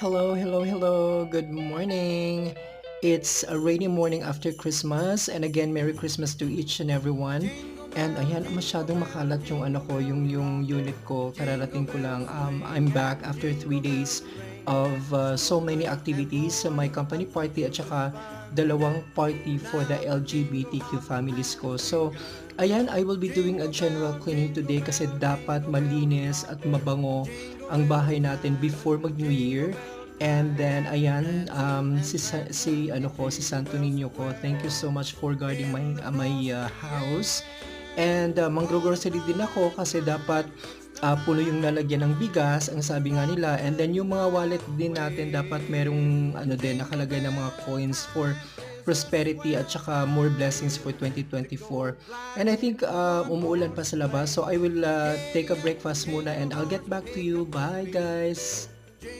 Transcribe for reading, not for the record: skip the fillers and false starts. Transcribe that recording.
Hello, hello, hello. Good morning. It's a rainy morning after Christmas and again Merry Christmas to each and everyone. And ayan, masyadong makalat yung ano ko, yung unit ko. Kararating ko lang. I'm back after 3 days of so many activities sa my company party at saka dalawang party for the LGBTQ families ko. So, ayan, I will be doing a general cleaning today kasi dapat malinis at mabango ang bahay natin before mag-New Year. And then ayan, si Santo Niño ko. Thank you so much for guarding my house. And manggrogrocery din ako kasi dapat puno yung lalagyan ng bigas, ang sabi nga nila. And then yung mga wallet din natin dapat merong ano din nakalagay ng mga coins for prosperity at saka more blessings for 2024. And I think umuulan pa sa labas. So I will take a breakfast muna and I'll get back to you. Bye guys!